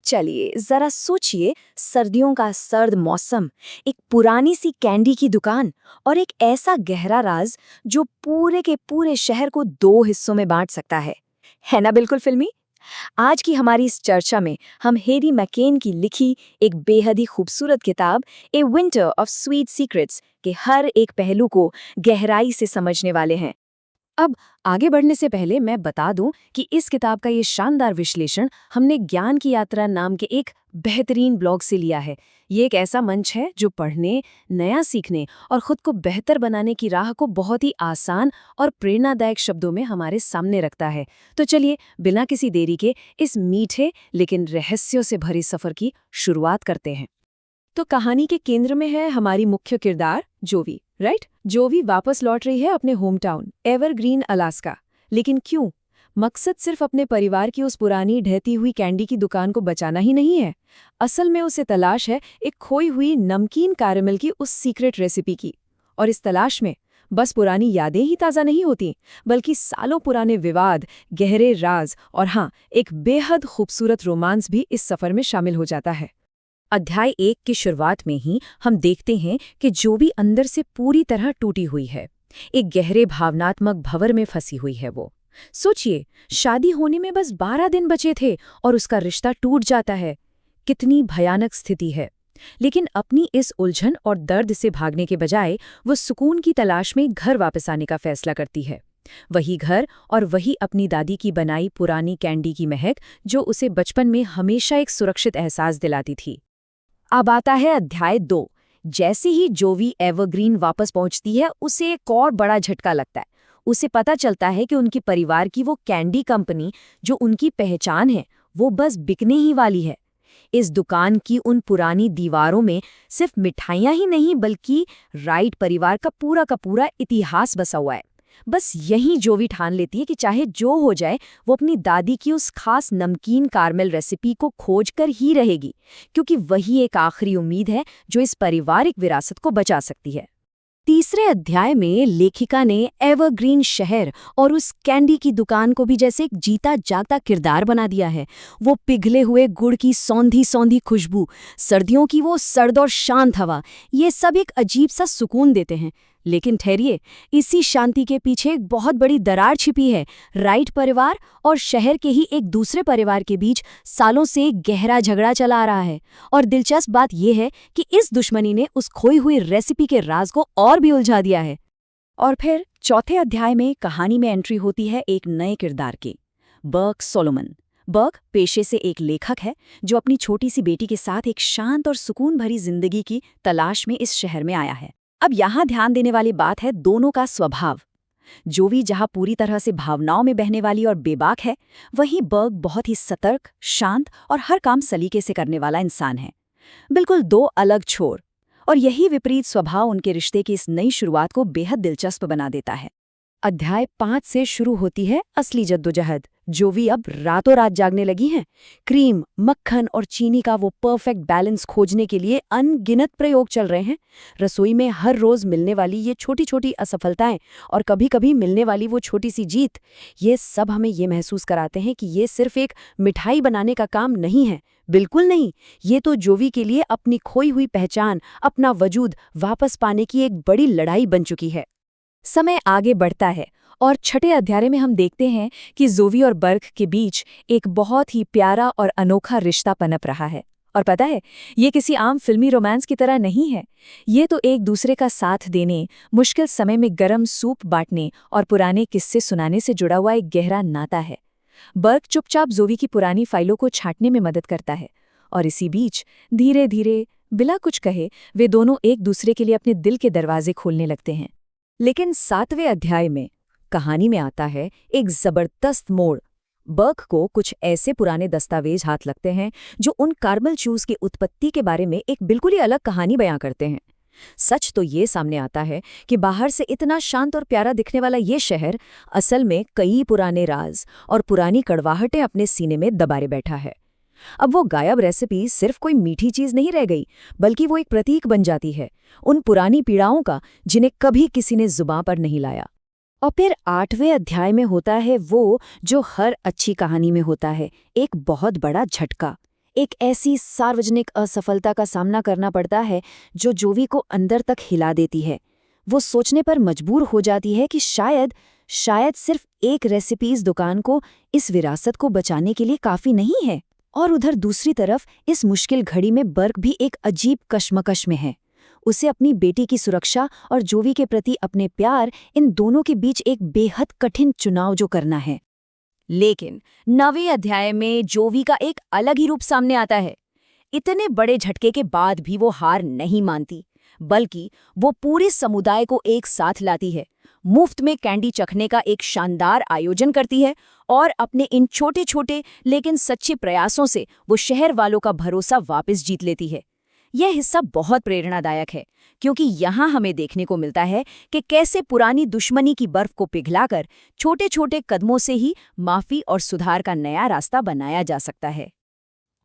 चलिए जरा सोचिए, सर्दियों का सर्द मौसम, एक पुरानी सी कैंडी की दुकान और एक ऐसा गहरा राज जो पूरे के पूरे शहर को दो हिस्सों में बांट सकता है ना बिल्कुल फिल्मी। आज की हमारी इस चर्चा में हम हेरी मैकेन की लिखी एक बेहद ही खूबसूरत किताब ए विंटर ऑफ स्वीट सीक्रेट्स के हर एक पहलू को गहराई से समझने वाले हैं। अब आगे बढ़ने से पहले मैं बता दूं कि इस किताब का ये शानदार विश्लेषण हमने ज्ञान की यात्रा नाम के एक बेहतरीन ब्लॉग से लिया है। ये एक ऐसा मंच है जो पढ़ने, नया सीखने और खुद को बेहतर बनाने की राह को बहुत ही आसान और प्रेरणादायक शब्दों में हमारे सामने रखता है। तो चलिए बिना किसी देरी के इस मीठे लेकिन रहस्यों से भरे सफर की शुरुआत करते हैं। तो कहानी के केंद्र में है हमारी मुख्य किरदार जोवी, राइट? जोवी वापस लौट रही है अपने होम टाउन एवरग्रीन अलास्का। लेकिन क्यों? मकसद सिर्फ अपने परिवार की उस पुरानी ढहती हुई कैंडी की दुकान को बचाना ही नहीं है। असल में उसे तलाश है एक खोई हुई नमकीन कैरेमल की उस सीक्रेट रेसिपी की। और इस तलाश में बस पुरानी यादें ही ताज़ा नहीं होती, बल्कि सालों पुराने विवाद, गहरे राज और हाँ, एक बेहद खूबसूरत रोमांस भी इस सफ़र में शामिल हो जाता है। अध्याय 1 की शुरुआत में ही हम देखते हैं कि जोवी अंदर से पूरी तरह टूटी हुई है। एक गहरे भावनात्मक भंवर में फंसी हुई है वो। सोचिए, शादी होने में बस 12 दिन बचे थे और उसका रिश्ता टूट जाता है। कितनी भयानक स्थिति है। लेकिन अपनी इस उलझन और दर्द से भागने के बजाय वो सुकून की तलाश में घर वापस आने का फैसला करती है। वही घर और वही अपनी दादी की बनाई पुरानी कैंडी की महक जो उसे बचपन में हमेशा एक सुरक्षित एहसास दिलाती थी। अब आता है अध्याय 2। जैसे ही जोवी एवरग्रीन वापस पहुंचती है, उसे एक और बड़ा झटका लगता है। उसे पता चलता है कि उनके परिवार की वो कैंडी कंपनी जो उनकी पहचान है, वो बस बिकने ही वाली है। इस दुकान की उन पुरानी दीवारों में सिर्फ मिठाइयां ही नहीं, बल्कि राइट परिवार का पूरा इतिहास बसा हुआ है। बस यहीं जोवी ठान लेती है कि चाहे जो हो जाए, वो अपनी दादी की उस खास नमकीन कारमेल रेसिपी को खोज कर ही रहेगी, क्योंकि वही एक आखिरी उम्मीद है जो इस पारिवारिक विरासत को बचा सकती है। तीसरे अध्याय में लेखिका ने एवरग्रीन शहर और उस कैंडी की दुकान को भी जैसे एक जीता जागता किरदार बना दिया है। वो पिघले हुए गुड़ की सौंधी सौंधी खुशबू, सर्दियों की वो सर्द और शांत हवा, ये सब एक अजीब सा सुकून देते हैं। लेकिन ठहरिए, इसी शांति के पीछे एक बहुत बड़ी दरार छिपी है। राइट परिवार और शहर के ही एक दूसरे परिवार के बीच सालों से एक गहरा झगड़ा चला आ रहा है। और दिलचस्प बात यह है कि इस दुश्मनी ने उस खोई हुई रेसिपी के राज को और भी उलझा दिया है। और फिर चौथे अध्याय में कहानी में एंट्री होती है एक नए किरदार की, बर्क सोलोमन। बर्क पेशे से एक लेखक है जो अपनी छोटी सी बेटी के साथ एक शांत और सुकून भरी जिंदगी की तलाश में इस शहर में आया है। अब यहाँ ध्यान देने वाली बात है दोनों का स्वभाव। जोवी जहाँ पूरी तरह से भावनाओं में बहने वाली और बेबाक है, वहीं बर्क बहुत ही सतर्क, शांत और हर काम सलीके से करने वाला इंसान है। बिल्कुल दो अलग छोर। और यही विपरीत स्वभाव उनके रिश्ते की इस नई शुरुआत को बेहद दिलचस्प बना देता है। अध्याय 5 से शुरू होती है असली जद्दोजहद। जोवी अब रातों रात जागने लगी हैं। क्रीम, मक्खन और चीनी का वो परफेक्ट बैलेंस खोजने के लिए अनगिनत प्रयोग चल रहे हैं। रसोई में हर रोज मिलने वाली ये छोटी छोटी असफलताएं और कभी कभी मिलने वाली वो छोटी सी जीत, ये सब हमें ये महसूस कराते हैं कि ये सिर्फ एक मिठाई बनाने का काम नहीं है। बिल्कुल नहीं, ये तो जोवी के लिए अपनी खोई हुई पहचान, अपना वजूद वापस पाने की एक बड़ी लड़ाई बन चुकी है। समय आगे बढ़ता है और छठे अध्याय में हम देखते हैं कि जोवी और बर्क के बीच एक बहुत ही प्यारा और अनोखा रिश्ता पनप रहा है। और पता है, ये किसी आम फिल्मी रोमांस की तरह नहीं है। ये तो एक दूसरे का साथ देने, मुश्किल समय में गरम सूप बांटने और पुराने किस्से सुनाने से जुड़ा हुआ एक गहरा नाता है। बर्क चुपचाप जोवी की पुरानी फाइलों को छांटने में मदद करता है और इसी बीच धीरे धीरे, बिना कुछ कहे, वे दोनों एक दूसरे के लिए अपने दिल के दरवाजे खोलने लगते हैं। लेकिन 7वें अध्याय में कहानी में आता है एक जबरदस्त मोड़। बर्क को कुछ ऐसे पुराने दस्तावेज हाथ लगते हैं जो उन कार्मल चूज की उत्पत्ति के बारे में एक बिल्कुल ही अलग कहानी बयां करते हैं। सच तो ये सामने आता है कि बाहर से इतना शांत और प्यारा दिखने वाला ये शहर असल में कई पुराने राज और पुरानी कड़वाहटें अपने सीने में दबाए बैठा है। अब वो गायब रेसिपी सिर्फ कोई मीठी चीज नहीं रह गई, बल्कि वो एक प्रतीक बन जाती है उन पुरानी पीड़ाओं का जिन्हें कभी किसी ने जुबां पर नहीं लाया। और फिर 8वें अध्याय में होता है वो जो हर अच्छी कहानी में होता है, एक बहुत बड़ा झटका। एक ऐसी सार्वजनिक असफलता का सामना करना पड़ता है जो जोवी को अंदर तक हिला देती है। वो सोचने पर मजबूर हो जाती है कि शायद सिर्फ एक रेसिपीज दुकान को इस विरासत को बचाने के लिए काफी नहीं है। और उधर दूसरी तरफ इस मुश्किल घड़ी में बर्क भी एक अजीब कश्मकश में है। उसे अपनी बेटी की सुरक्षा और जोवी के प्रति अपने प्यार, इन दोनों के बीच एक बेहद कठिन चुनाव जो करना है। लेकिन 9वें अध्याय में जोवी का एक अलग ही रूप सामने आता है। इतने बड़े झटके के बाद भी वो हार नहीं मानती, बल्कि वो पूरे समुदाय को एक साथ लाती है, मुफ्त में कैंडी चखने का एक शानदार आयोजन करती है और अपने इन छोटे छोटे लेकिन सच्चे प्रयासों से वो शहर वालों का भरोसा वापस जीत लेती है। यह हिस्सा बहुत प्रेरणादायक है, क्योंकि यहाँ हमें देखने को मिलता है कि कैसे पुरानी दुश्मनी की बर्फ को पिघलाकर छोटे छोटे कदमों से ही माफी और सुधार का नया रास्ता बनाया जा सकता है।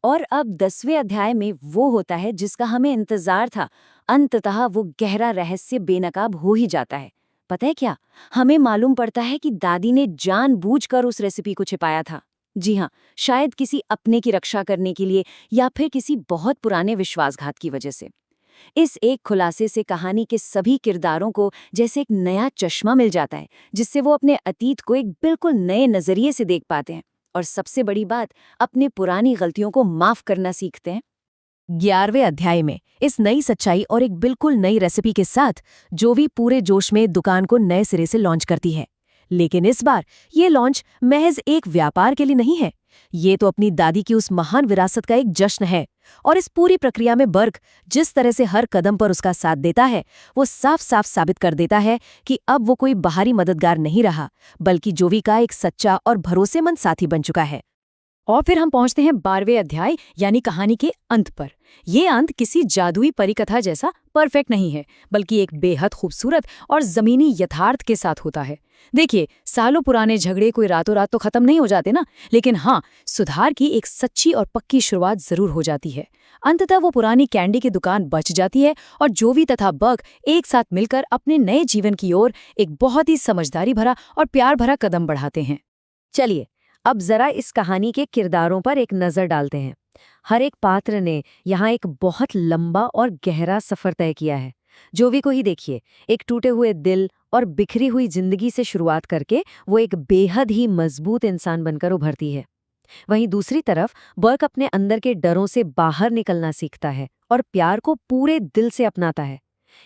और अब 10वें अध्याय में वो होता है जिसका हमें इंतजार था। अंततः वो गहरा रहस्य बेनकाब हो ही जाता है। पता है क्या, हमें मालूम पड़ता है कि दादी ने जानबूझकर उस रेसिपी को छिपाया था। जी हाँ, शायद किसी अपने की रक्षा करने के लिए या फिर किसी बहुत पुराने विश्वासघात की वजह से। इस एक खुलासे से कहानी के सभी किरदारों को जैसे एक नया चश्मा मिल जाता है, जिससे वो अपने अतीत को एक बिल्कुल नए नजरिए से देख पाते हैं और सबसे बड़ी बात, अपने पुरानी गलतियों को माफ करना सीखते हैं। 11वें अध्याय में इस नई सच्चाई और एक बिल्कुल नई रेसिपी के साथ जोवी पूरे जोश में दुकान को नए सिरे से लॉन्च करती है। लेकिन इस बार ये लॉन्च महज एक व्यापार के लिए नहीं है, ये तो अपनी दादी की उस महान विरासत का एक जश्न है। और इस पूरी प्रक्रिया में बर्क जिस तरह से हर कदम पर उसका साथ देता है, वो साफ साफ साबित कर देता है कि अब वो कोई बाहरी मददगार नहीं रहा, बल्कि जोवी का एक सच्चा और भरोसेमंद साथी बन चुका है। और फिर हम पहुंचते हैं 12वें अध्याय यानी कहानी के अंत पर। ये अंत किसी जादुई परिकथा जैसा परफेक्ट नहीं है, बल्कि एक बेहद खूबसूरत और जमीनी यथार्थ के साथ होता है। देखिए, सालों पुराने झगड़े कोई रातों रात तो खत्म नहीं हो जाते ना, लेकिन हाँ, सुधार की एक सच्ची और पक्की शुरुआत जरूर हो जाती है। अंततः वो पुरानी कैंडी की दुकान बच जाती है और जोवी तथा बग एक साथ मिलकर अपने नए जीवन की ओर एक बहुत ही समझदारी भरा और प्यार भरा कदम बढ़ाते हैं। चलिए, अब जरा इस कहानी के किरदारों पर एक नजर डालते हैं। हर एक पात्र ने यहाँ एक बहुत लंबा और गहरा सफर तय किया है। जोवी को ही देखिए, एक टूटे हुए दिल और बिखरी हुई जिंदगी से शुरुआत करके वो एक बेहद ही मजबूत इंसान बनकर उभरती है। वहीं दूसरी तरफ बर्क अपने अंदर के डरों से बाहर निकलना सीखता है और प्यार को पूरे दिल से अपनाता है।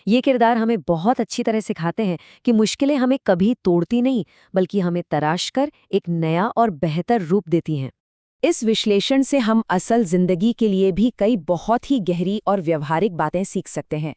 ये किरदार हमें बहुत अच्छी तरह सिखाते हैं कि मुश्किलें हमें कभी तोड़ती नहीं, बल्कि हमें तराश कर एक नया और बेहतर रूप देती हैं। इस विश्लेषण से हम असल जिंदगी के लिए भी कई बहुत ही गहरी और व्यवहारिक बातें सीख सकते हैं।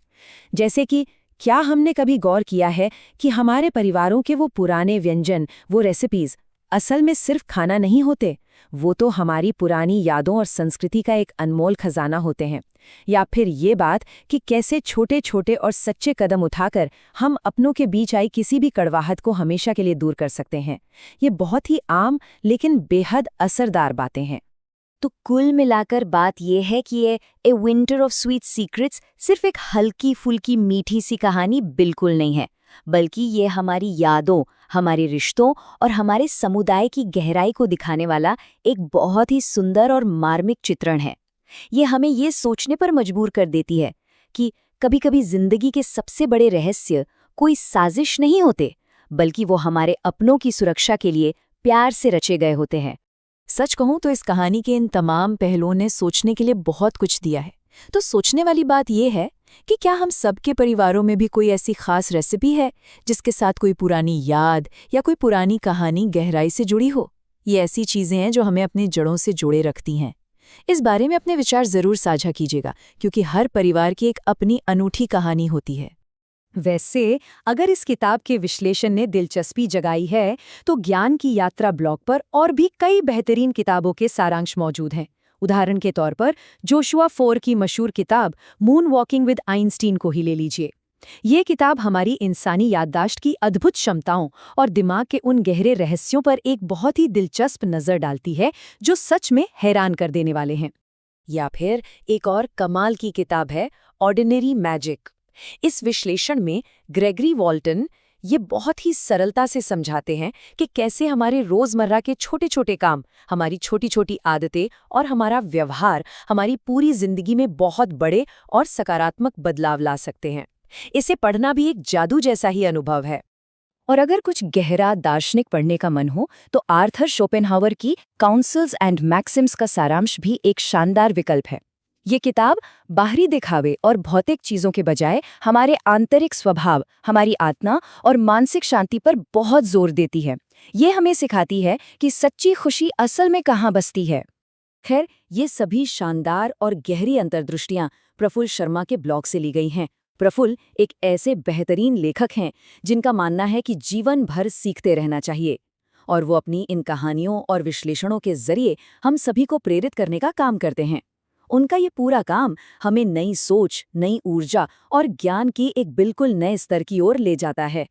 जैसे कि क्या हमने कभी गौर किया है कि हमारे परिवारों के वो पुराने व्यंजन, वो रेसिपीज असल में सिर्फ खाना नहीं होते, वो तो हमारी पुरानी यादों और संस्कृति का एक अनमोल खजाना होते हैं। या फिर ये बात कि कैसे छोटे छोटे और सच्चे कदम उठाकर हम अपनों के बीच आई किसी भी कड़वाहट को हमेशा के लिए दूर कर सकते हैं। ये बहुत ही आम लेकिन बेहद असरदार बातें हैं। तो कुल मिलाकर बात यह है कि ये ए विंटर ऑफ स्वीट सीक्रेट्स सिर्फ एक हल्की फुल्की मीठी सी कहानी बिल्कुल नहीं है, बल्कि ये हमारी यादों, हमारे रिश्तों और हमारे समुदाय की गहराई को दिखाने वाला एक बहुत ही सुंदर और मार्मिक चित्रण है। ये हमें ये सोचने पर मजबूर कर देती है कि कभी-कभी जिंदगी के सबसे बड़े रहस्य कोई साजिश नहीं होते, बल्कि वो हमारे अपनों की सुरक्षा के लिए प्यार से रचे गए होते हैं। सच कहूं तो इस कहानी के इन तमाम पहलुओं ने सोचने के लिए बहुत कुछ दिया है। तो सोचने वाली बात यह है कि क्या हम सबके परिवारों में भी कोई ऐसी खास रेसिपी है जिसके साथ कोई पुरानी याद या कोई पुरानी कहानी गहराई से जुड़ी हो? ये ऐसी चीजें हैं जो हमें अपनी जड़ों से जोड़े रखती हैं। इस बारे में अपने विचार जरूर साझा कीजिएगा, क्योंकि हर परिवार की एक अपनी अनूठी कहानी होती है। वैसे अगर इस किताब के विश्लेषण ने दिलचस्पी जगाई है, तो ज्ञान की यात्रा ब्लॉग पर और भी कई बेहतरीन किताबों के सारांश मौजूद हैं। उदाहरण के तौर पर जोशुआ फोर की मशहूर किताब मून वॉकिंग विद आइंस्टीन को ही ले लीजिए। ये किताब हमारी इंसानी याददाश्त की अद्भुत क्षमताओं और दिमाग के उन गहरे रहस्यों पर एक बहुत ही दिलचस्प नज़र डालती है जो सच में हैरान कर देने वाले हैं। या फिर एक और कमाल की किताब है ऑर्डिनरी मैजिक। इस विश्लेषण में ग्रेगरी वॉल्टन, ये बहुत ही सरलता से समझाते हैं कि कैसे हमारे रोजमर्रा के छोटे छोटे काम, हमारी छोटी छोटी आदतें और हमारा व्यवहार हमारी पूरी जिंदगी में बहुत बड़े और सकारात्मक बदलाव ला सकते हैं। इसे पढ़ना भी एक जादू जैसा ही अनुभव है। और अगर कुछ गहरा दार्शनिक पढ़ने का मन हो तो आर्थर शोपेनहावर की काउंसल्स एंड मैक्सिम्स का सारांश भी एक शानदार विकल्प है। ये किताब बाहरी दिखावे और भौतिक चीजों के बजाय हमारे आंतरिक स्वभाव, हमारी आत्मा और मानसिक शांति पर बहुत जोर देती है। ये हमें सिखाती है कि सच्ची खुशी असल में कहाँ बसती है। खैर, ये सभी शानदार और गहरी अंतर्दृष्टियां प्रफुल्ल शर्मा के ब्लॉग से ली गई हैं। प्रफुल्ल एक ऐसे बेहतरीन लेखक हैं जिनका मानना है कि जीवन भर सीखते रहना चाहिए, और वो अपनी इन कहानियों और विश्लेषणों के जरिए हम सभी को प्रेरित करने का काम करते हैं। उनका ये पूरा काम हमें नई सोच, नई ऊर्जा और ज्ञान की एक बिल्कुल नए स्तर की ओर ले जाता है।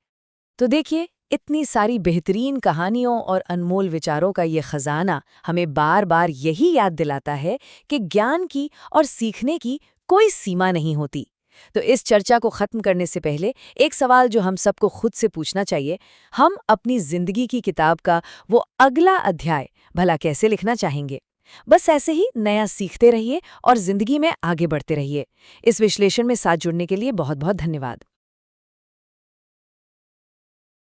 तो देखिए, इतनी सारी बेहतरीन कहानियों और अनमोल विचारों का ये खजाना हमें बार बार यही याद दिलाता है कि ज्ञान की और सीखने की कोई सीमा नहीं होती। तो इस चर्चा को खत्म करने से पहले एक सवाल जो हम सबको खुद से पूछना चाहिए, हम अपनी जिंदगी की किताब का वो अगला अध्याय भला कैसे लिखना चाहेंगे? बस ऐसे ही नया सीखते रहिए और जिंदगी में आगे बढ़ते रहिए। इस विश्लेषण में साथ जुड़ने के लिए बहुत बहुत धन्यवाद।